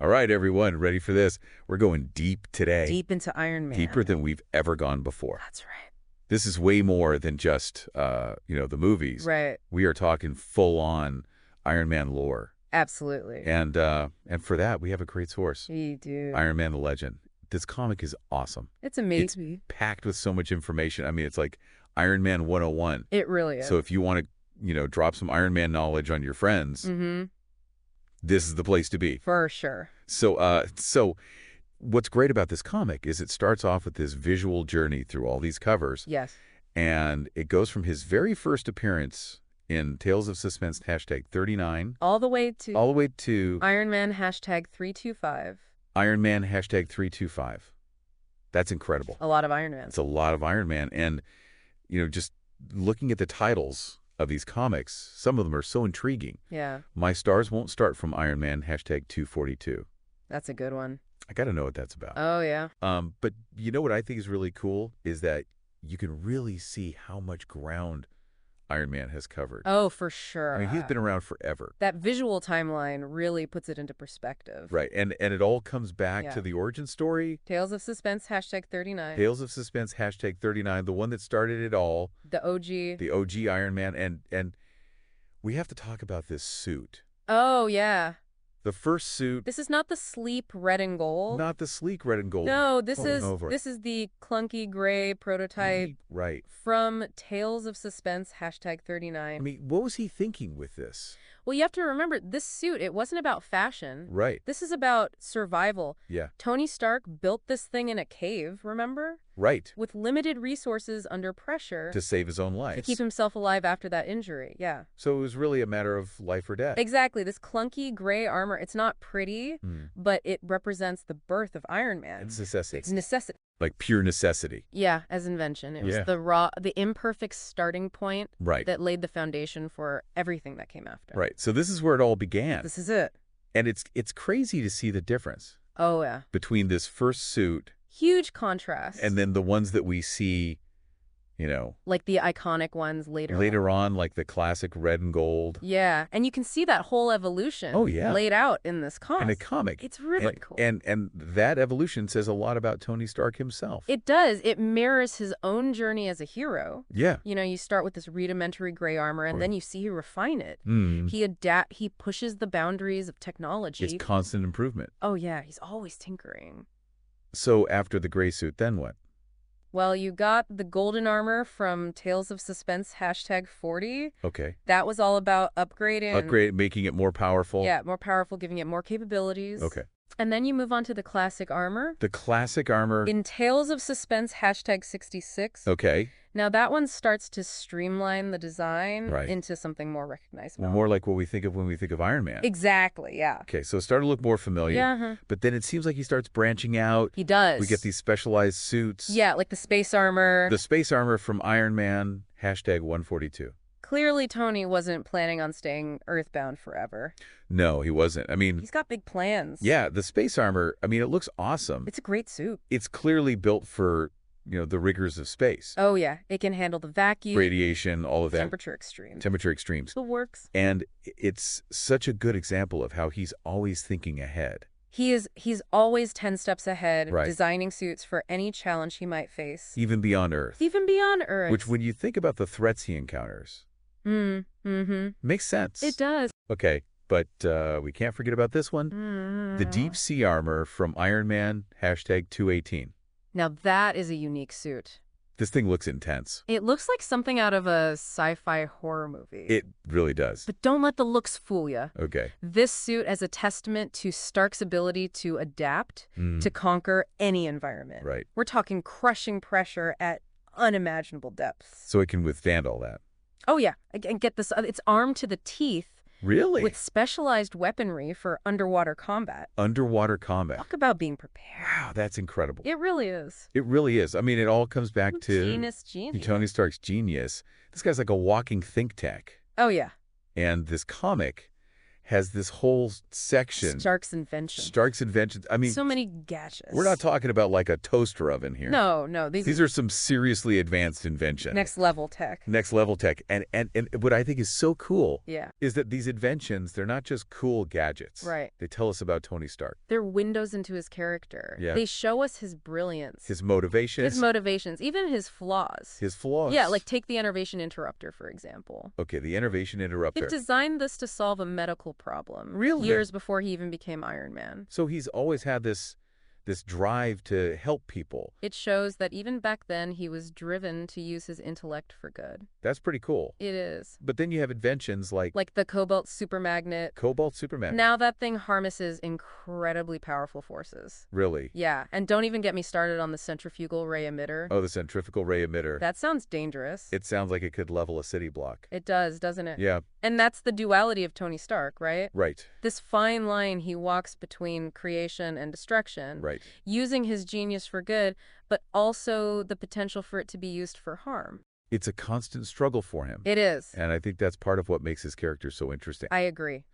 All right, everyone, ready for this? We're going deep today. Deep into Iron Man. Deeper than we've ever gone before. That's right. This is way more than just, the movies. Right. We are talking full-on Iron Man lore. Absolutely. And for that, we have a great source. We do. Iron Man the Legend. This comic is awesome. It's amazing. It's packed with so much information. I mean, it's like Iron Man 101. It really is. So if you want to, drop some Iron Man knowledge on your friends, this is the place to be. For sure. So what's great about this comic is it starts off with this visual journey through all these covers. Yes. And it goes from his very first appearance in Tales of Suspense #39 all the way to Iron Man #325. Iron Man #325. That's incredible. A lot of Iron Man. It's a lot of Iron Man. And, just looking at the titles of these comics, some of them are so intriguing. Yeah. My Stars Won't Start from Iron Man #242. That's a good one. I got to know what that's about. Oh, yeah. But you know what I think is really cool is that you can really see how much ground Iron Man has covered. Oh, for sure. I mean, he's been around forever. That visual timeline really puts it into perspective. Right. And it all comes back to the origin story. Tales of Suspense #39. Tales of Suspense #39, the one that started it all. The OG. The OG Iron Man. And we have to talk about this suit. Oh, yeah. The first suit. This is not the sleek red and gold. Not the sleek red and gold. No, this is the clunky gray prototype. Right. From Tales of Suspense #39. I mean, what was he thinking with this? Well, you have to remember, this suit, it wasn't about fashion. Right. This is about survival. Yeah. Tony Stark built this thing in a cave, remember? Right. With limited resources under pressure. To save his own life. To keep himself alive after that injury, yeah. So it was really a matter of life or death. Exactly. This clunky gray armor, it's not pretty, but it represents the birth of Iron Man. It's necessity. It's necessity. Like pure necessity. Yeah, as invention. It was the imperfect starting point that laid the foundation for everything that came after. Right. So this is where it all began. This is it. And it's crazy to see the difference. Oh, yeah. Between this first suit. Huge contrast. And then the ones that we see, like the iconic ones later on, like the classic red and gold. Yeah. And you can see that whole evolution laid out in this comic. In a comic. It's really cool. And that evolution says a lot about Tony Stark himself. It does. It mirrors his own journey as a hero. Yeah. You start with this rudimentary gray armor, and then you see him refine it. He pushes the boundaries of technology. It's constant improvement. Oh, yeah. He's always tinkering. So after the gray suit, then what? Well, you got the golden armor from Tales of Suspense #40. Okay. That was all about upgrading. Making it more powerful. Yeah, more powerful, giving it more capabilities. Okay. And then you move on to the classic armor. The classic armor. In Tales of Suspense #66. Okay. Now that one starts to streamline the design into something more recognizable. Well, more like what we think of when we think of Iron Man. Exactly, yeah. Okay, so it started to look more familiar. Yeah. But then it seems like he starts branching out. He does. We get these specialized suits. Yeah, like the space armor. The space armor from Iron Man #142. Clearly, Tony wasn't planning on staying Earthbound forever. No, he wasn't. I mean... He's got big plans. Yeah, the space armor, I mean, it looks awesome. It's a great suit. It's clearly built for, the rigors of space. Oh, yeah. It can handle the vacuum. Radiation, all of that. Temperature extremes. Temperature extremes. It works. And it's such a good example of how he's always thinking ahead. He's always 10 steps ahead, right. Designing suits for any challenge he might face. Even beyond Earth. Even beyond Earth. Which, when you think about the threats he encounters, makes sense. It does. Okay, but we can't forget about this one. The deep sea armor from Iron Man #218. Now that is a unique suit. This thing looks intense. It looks like something out of a sci-fi horror movie. It really does. But don't let the looks fool you. Okay. This suit as a testament to Stark's ability to adapt, to conquer any environment. Right. We're talking crushing pressure at unimaginable depths. So it can withstand all that. Oh, yeah. And get this, it's armed to the teeth. Really? With specialized weaponry for underwater combat. Underwater combat. Talk about being prepared. Wow, that's incredible. It really is. It really is. I mean, it all comes back to genius. Tony Stark's genius. This guy's like a walking think tank. Oh, yeah. And this comic has this whole section. Stark's invention. Stark's inventions. I mean, so many gadgets. We're not talking about like a toaster oven here. No. These are some seriously advanced inventions. Next level tech. Next level tech. And what I think is so cool Yeah. is that these inventions, they're not just cool gadgets. Right. They tell us about Tony Stark. They're windows into his character. Yeah. They show us his brilliance. His motivations. His motivations. Even his flaws. His flaws. Yeah, like take the enervation interrupter, for example. Okay, the enervation interrupter. It designed this to solve a medical problem. Really? Years before he even became Iron Man. So he's always had this drive to help people. It shows that even back then he was driven to use his intellect for good. That's pretty cool. It is. But then you have inventions like the Cobalt supermagnet. Cobalt supermagnet. Now that thing harnesses incredibly powerful forces. Really? Yeah, and don't even get me started on the centrifugal ray emitter. Oh, the centrifugal ray emitter. That sounds dangerous. It sounds like it could level a city block. It does, doesn't it? Yeah. And that's the duality of Tony Stark, right? Right. This fine line he walks between creation and destruction. Right. Using his genius for good, but also the potential for it to be used for harm. It's a constant struggle for him. It is. And I think that's part of what makes his character so interesting. I agree.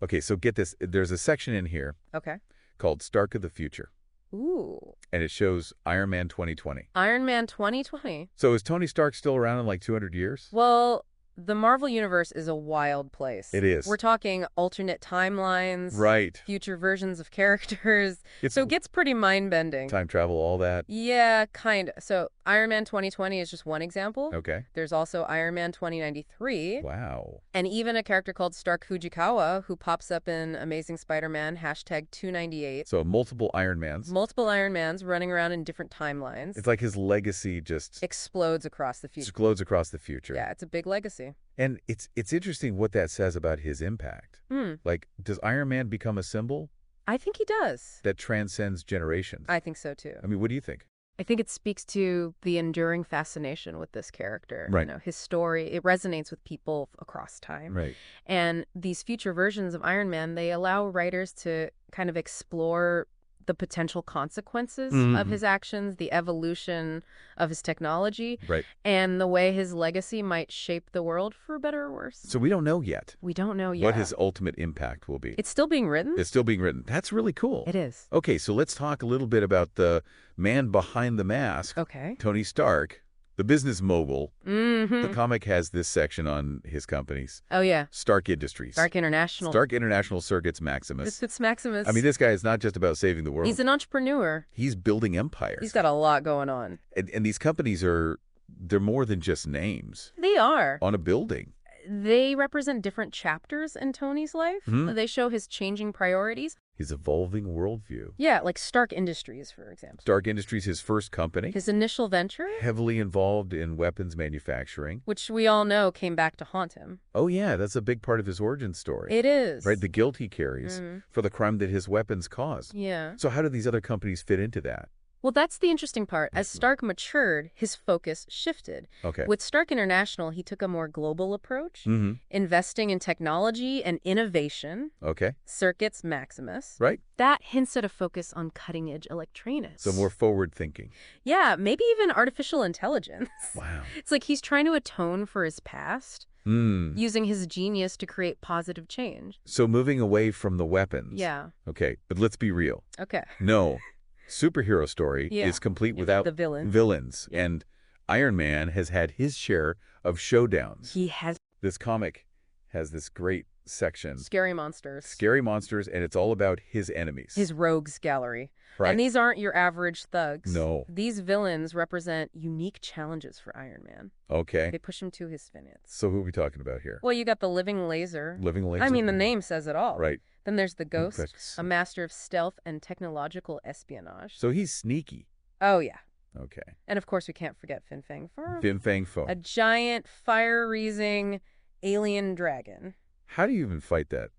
Okay, so get this. There's a section in here Okay. called Stark of the Future. Ooh. And it shows Iron Man 2020. Iron Man 2020. So is Tony Stark still around in like 200 years? Well, the Marvel Universe is a wild place. It is. We're talking alternate timelines. Right. Future versions of characters. So it gets pretty mind-bending. Time travel, all that. Yeah, kind of. So Iron Man 2020 is just one example. Okay. There's also Iron Man 2093. Wow. And even a character called Stark Fujikawa, who pops up in Amazing Spider-Man, #298. So multiple Iron Mans. Multiple Iron Mans running around in different timelines. It's like his legacy just explodes across the future. explodes across the future. Yeah, it's a big legacy. And it's interesting what that says about his impact. Like, does Iron Man become a symbol I think he does. that transcends generations? I think so, too. I mean, what do you think? I think it speaks to the enduring fascination with this character. Right. You know, his story, it resonates with people across time. Right. And these future versions of Iron Man, they allow writers to kind of explore the potential consequences of his actions, the evolution of his technology, Right. and the way his legacy might shape the world for better or worse. So we don't know yet We don't know yet. what his ultimate impact will be. It's still being written? It's still being written. That's really cool. It is. Okay, so let's talk a little bit about the man behind the mask, Okay. Tony Stark, the business mogul. Mm-hmm. The comic has this section on his companies. Oh, yeah. Stark Industries. Stark International. Stark International Circuits Maximus. It's Maximus. I mean, this guy is not just about saving the world. He's an entrepreneur. He's building empires. He's got a lot going on. And these companies they're more than just names They are. on a building. They represent different chapters in Tony's life. Mhm. They show his changing priorities. His evolving worldview. Yeah, like Stark Industries, for example. Stark Industries, his first company, His initial venture, heavily involved in weapons manufacturing. which we all know came back to haunt him. Oh, yeah, that's a big part of his origin story. It is. Right, the guilt he carries for the crime that his weapons caused. Yeah. So how do these other companies fit into that? Well, that's the interesting part. As Stark matured, his focus shifted. Okay. With Stark International, he took a more global approach, Mm-hmm. investing in technology and innovation, Okay. Circuits Maximus. Right. That hints at a focus on cutting-edge electronics. So more forward thinking. Yeah, maybe even artificial intelligence. Wow. It's like he's trying to atone for his past, using his genius to create positive change. So moving away from the weapons. Yeah. Okay, but let's be real. Okay. No superhero story Yeah. is complete without The villain. villains. And Iron Man has had his share of showdowns. He has This comic has this great section, scary monsters. Scary Monsters, and it's all about his enemies. His rogues gallery. Right. And these aren't your average thugs. No. These villains represent unique challenges for Iron Man. Okay. They push him to his limits. So who are we talking about here? Well, you got the Living Laser. Living Laser? I mean, the name says it all. Right. Then there's the Ghost, That's- a master of stealth and technological espionage. So he's sneaky. Oh, yeah. Okay. And of course, we can't forget Fin Fang Foom. Fin Fang Foom. A giant, fire-breathing alien dragon. How do you even fight that?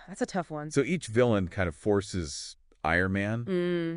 That's a tough one. So each villain kind of forces Iron Man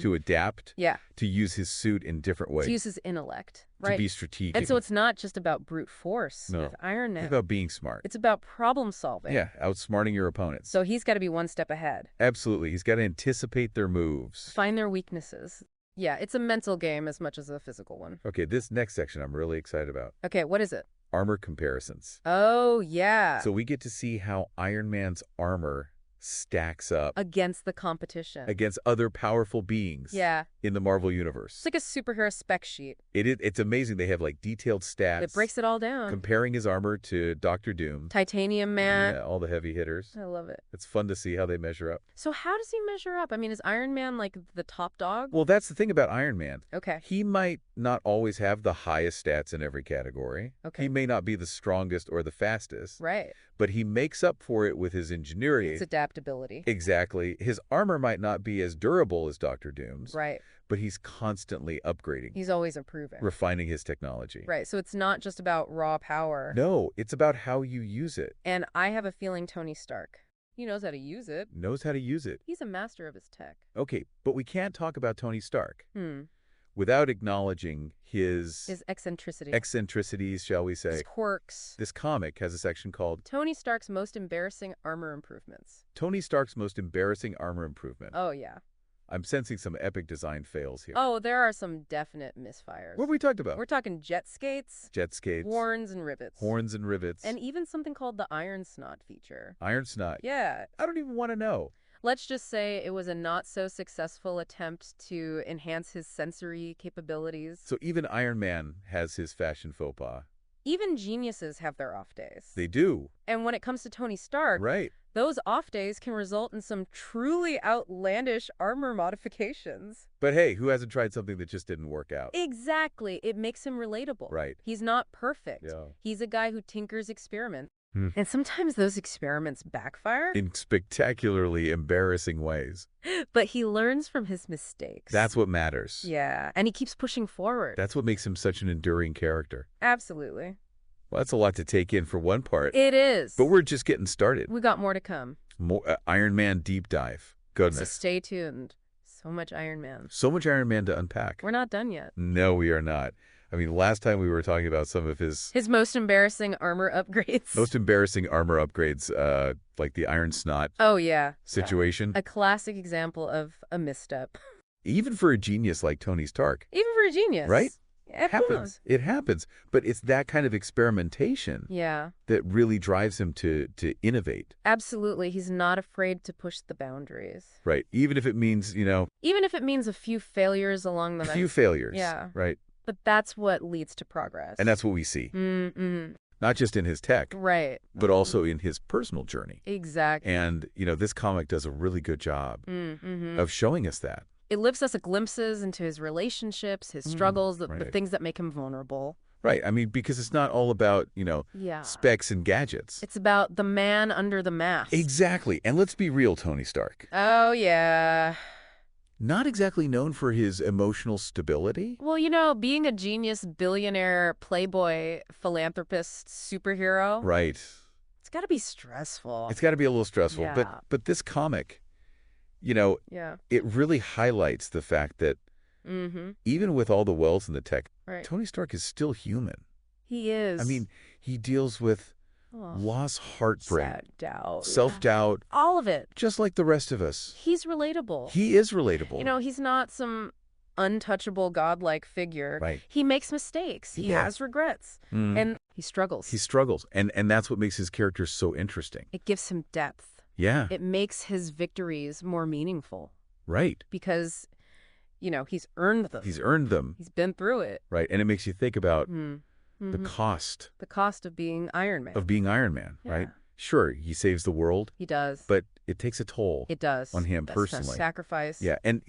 to adapt, Yeah. to use his suit in different ways, To use his intellect, to right? be strategic. And so it's not just about brute force No. with Iron Man. It's about being smart. It's about problem solving. Yeah, outsmarting your opponents. So he's got to be one step ahead. Absolutely. He's got to anticipate their moves. Find their weaknesses. Yeah, it's a mental game as much as a physical one. Okay, this next section I'm really excited about. Okay, what is it? armor comparisons. Oh, yeah. So we get to see how Iron Man's armor stacks up Against the competition. against other powerful beings Yeah. in the Marvel Universe. It's like a superhero spec sheet. It's amazing. They have like detailed stats. It breaks it all down. Comparing his armor to Doctor Doom. Titanium Man. Yeah, all the heavy hitters. I love it. It's fun to see how they measure up. So how does he measure up? I mean, is Iron Man like the top dog? Well, that's the thing about Iron Man. Okay. He might not always have the highest stats in every category. Okay. He may not be the strongest or the fastest. Right. But he makes up for it with his ingenuity. It's adaptability. Exactly. His armor might not be as durable as Doctor Doom's. Right. But he's constantly upgrading. He's always improving. Refining his technology. Right. So it's not just about raw power. No, it's about how you use it. And I have a feeling Tony Stark, he knows how to use it. Knows how to use it. He's a master of his tech. Okay, but we can't talk about Tony Stark Hmm. without acknowledging his eccentricity. eccentricities, shall we say. His quirks. This comic has a section called Tony Stark's most embarrassing armor improvements. Tony Stark's most embarrassing armor improvement. Oh, yeah. I'm sensing some epic design fails here. Oh, there are some definite misfires. What have we talked about? We're talking jet skates, Jet skates, horns and rivets. horns and rivets, And even something called the iron snot feature. iron snot. Yeah. I don't even want to know. Let's just say it was a not-so-successful attempt to enhance his sensory capabilities. So even Iron Man has his fashion faux pas. Even geniuses have their off days. They do. And when it comes to Tony Stark, Right. those off days can result in some truly outlandish armor modifications. But hey, who hasn't tried something that just didn't work out? Exactly. It makes him relatable. Right. He's not perfect. Yeah. He's a guy who tinkers experiments. Hmm. And sometimes those experiments backfire, In spectacularly embarrassing ways. but he learns from his mistakes. That's what matters. Yeah, and he keeps pushing forward. That's what makes him such an enduring character. Absolutely. Well, that's a lot to take in for one part. It is. But we're just getting started. We got more to come. More Iron Man deep dive. So Goodness. stay tuned. So much Iron Man. So much Iron Man to unpack. We're not done yet. No, we are not. I mean, last time we were talking about some of his His most embarrassing armor upgrades. most embarrassing armor upgrades, like the Iron Snot Oh, yeah. situation. A classic example of a misstep. Even for a genius like Tony Stark. Even for a genius. Right? It Happens. It happens. But it's that kind of experimentation Yeah, that really drives him to innovate. absolutely. He's not afraid to push the boundaries. Right? Even if it means, Even if it means a few failures along the a way. few failures. Yeah. Right? But that's what leads to progress. And that's what we see. Mm-mm. Not just in his tech, Right. but also in his personal journey. Exactly. And, this comic does a really good job Mm-hmm. of showing us that. It lifts us glimpses into his relationships, his struggles, the right. things that make him vulnerable. Right. I mean, because it's not all about, Yeah. specs and gadgets. It's about the man under the mask. Exactly. And let's be real, Tony Stark. Oh, yeah. Not exactly known for his emotional stability. Well, being a genius, billionaire, playboy, philanthropist, superhero, Right. it's got to be stressful. It's got to be a little stressful. Yeah. But this comic, Yeah. it really highlights the fact that Mm-hmm. even with all the wells in the tech, Right. Tony Stark is still human. He is. I mean, he deals with Oh, loss, heartbreak, sad doubt. self-doubt, All of it. just like the rest of us. He's relatable. He is relatable. He's not some untouchable godlike figure. Right. He makes mistakes. He Yeah. has regrets. Mm. And he struggles. He struggles. And that's what makes his character so interesting. It gives him depth. Yeah. It makes his victories more meaningful Right. because, he's earned them. He's earned them. He's been through it. Right. And it makes you think about Mm-hmm. the cost The cost of being Iron Man. of being Iron Man, right? Yeah. Sure, he saves the world, He does. but it takes a toll. It does. on him That's a personally. sacrifice. Yeah. And,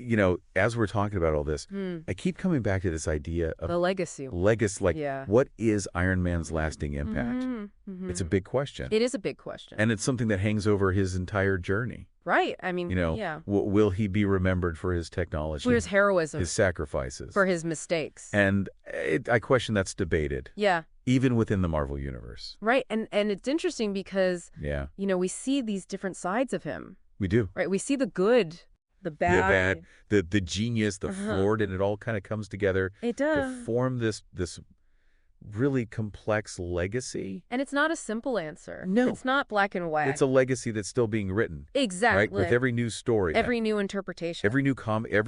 as we're talking about all this, Hmm. I keep coming back to this idea of The legacy. legacy. Like, Yeah. what is Iron Man's lasting impact? Mhm. Mhm. It's a big question. It is a big question. And it's something that hangs over his entire journey. Right. I mean, yeah. Will he be remembered for his technology, For his heroism. his sacrifices? For his mistakes. And I question that's debated, Yeah. even within the Marvel Universe. Right. And it's interesting because, Yeah, we see these different sides of him. we do. Right. We see the good, the The bad. bad, the genius, the floored, and it all kind of comes together It to does. form this really complex legacy. And it's not a simple answer. No. It's not black and white. It's a legacy that's still being written. Exactly. Right? With every new story. Every new interpretation. Every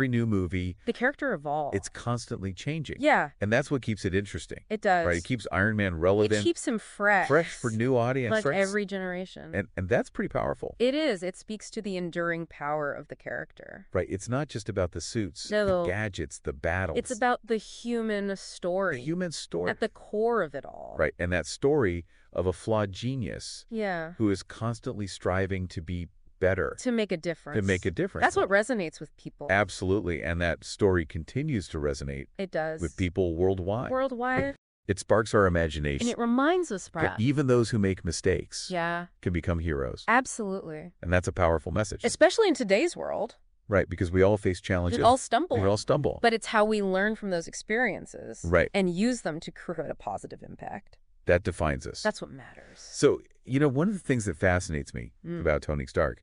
new movie. The character evolves. It's constantly changing. Yeah. And that's what keeps it interesting. It does. Right? It keeps Iron Man relevant. It keeps him fresh. Fresh for new audience. Like right? every generation. And that's pretty powerful. It is. It speaks to the enduring power of the character. Right. It's not just about the suits, No. the gadgets, the battles. It's about the human story. The human story. At the core of it all. Right. And that story of a flawed genius who is constantly striving to be better. To make a difference. To make a difference. That's what resonates with people. Absolutely. And that story continues to resonate. It does. With people worldwide. Worldwide. It sparks our imagination. And it reminds us, Brad. Even those who make mistakes can become heroes. Absolutely. And that's a powerful message. Especially in today's world. Right, because we all face challenges. We all stumble. We all stumble. But it's how we learn from those experiences. Right. And use them to create a positive impact. That defines us. That's what matters. So, one of the things that fascinates me about Tony Stark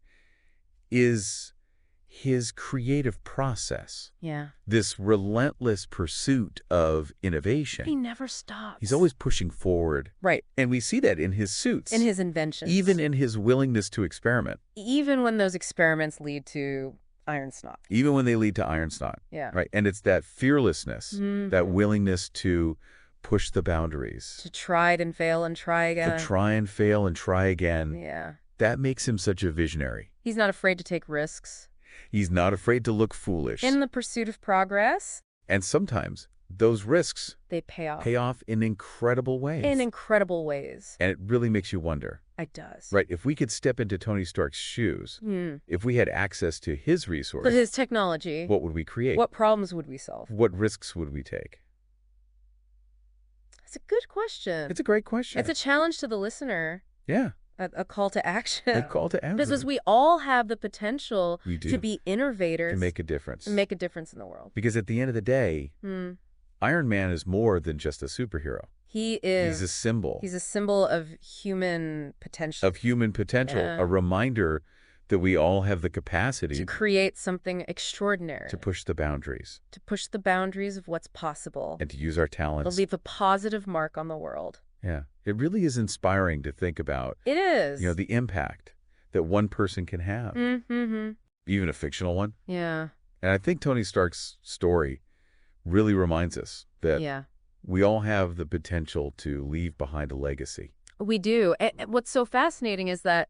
is his creative process. Yeah. This relentless pursuit of innovation. He never stops. He's always pushing forward. Right. And we see that in his suits. In his inventions. Even in his willingness to experiment. Even when those experiments lead to Iron Snot. Even when they lead to Iron Snot. Yeah. Right. And it's that fearlessness, that willingness to push the boundaries. To try it and fail and try again. To try and fail and try again. Yeah. That makes him such a visionary. He's not afraid to take risks. He's not afraid to look foolish. In the pursuit of progress. And sometimes those risks they pay off. Pay off in incredible ways. In incredible ways. And it really makes you wonder. It does. Right. If we could step into Tony Stark's shoes, if we had access to his resources. But his technology. What would we create? What problems would we solve? What risks would we take? It's a good question. It's a great question. It's a challenge to the listener. Yeah. A call to action. A call to action. Because we all have the potential to be innovators. To make a difference. To make a difference in the world. Because at the end of the day, Iron Man is more than just a superhero. He is. He's a symbol. He's a symbol of human potential. Yeah. A reminder that we all have the capacity. To create something extraordinary. To push the boundaries. To push the boundaries of what's possible. And to use our talents. To leave a positive mark on the world. Yeah. It really is inspiring to think about. It is. The impact that one person can have. Even a fictional one. Yeah. And I think Tony Stark's story really reminds us that we all have the potential to leave behind a legacy. We do. What's so fascinating is that,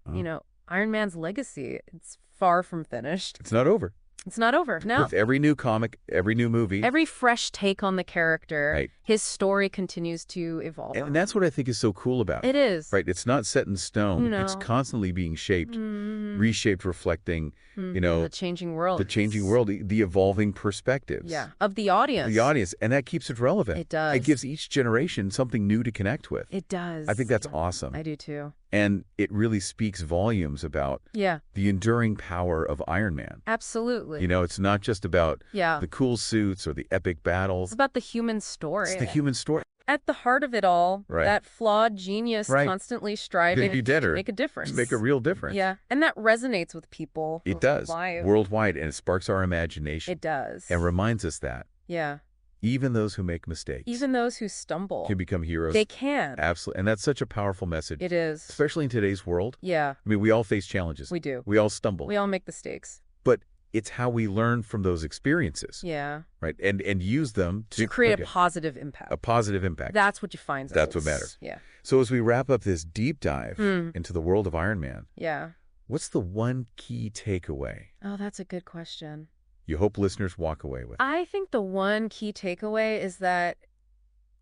Iron Man's legacy, it's far from finished. It's not over. It's not over, no. With every new comic, every new movie. Every fresh take on the character, his story continues to evolve. And that's what I think is so cool about it. It is. Right? It's not set in stone. No. It's constantly being shaped, reshaped, reflecting, the changing world. The changing world, the evolving perspectives. Yeah, of the audience. The audience, and that keeps it relevant. It does. It gives each generation something new to connect with. It does. I think that's awesome. I do too. And it really speaks volumes about the enduring power of Iron Man. Absolutely. It's not just about the cool suits or the epic battles. It's about the human story. It's the human story. At the heart of it all, that flawed genius constantly striving to make a difference. To make a real difference. Yeah. And that resonates with people. It does. Worldwide. And it sparks our imagination. It does. And reminds us that. Yeah. Even those who make mistakes. Even those who stumble. Can become heroes. They can. Absolutely. And that's such a powerful message. It is. Especially in today's world. Yeah. I mean, we all face challenges. We do. We all stumble. We all make mistakes. But it's how we learn from those experiences. Yeah. Right? And use them to create a positive impact. A positive impact. That's what defines us. That's what matters. Yeah. So as we wrap up this deep dive into the world of Iron Man. Yeah. What's the one key takeaway? Oh, that's a good question. You hope listeners walk away with? I think the one key takeaway is that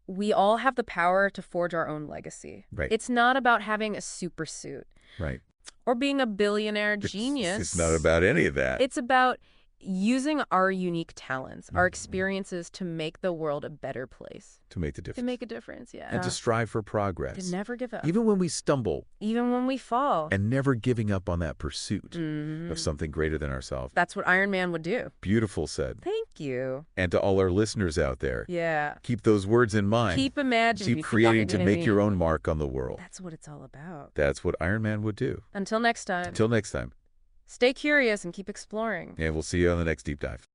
we all have the power to forge our own legacy. Right. It's not about having a super suit. Right. Or being a billionaire genius. It's not about any of that. It's about using our unique talents, our experiences to make the world a better place. To make the difference. To make a difference, yeah. And to strive for progress. To never give up. Even when we stumble. Even when we fall. And never giving up on that pursuit of something greater than ourselves. That's what Iron Man would do. Beautiful said. Thank you. And to all our listeners out there. Yeah. Keep those words in mind. Keep imagining. Keep creating to make your own mark on the world. That's what it's all about. That's what Iron Man would do. Until next time. Until next time. Stay curious and keep exploring. And we'll see you on the next Deep Dive.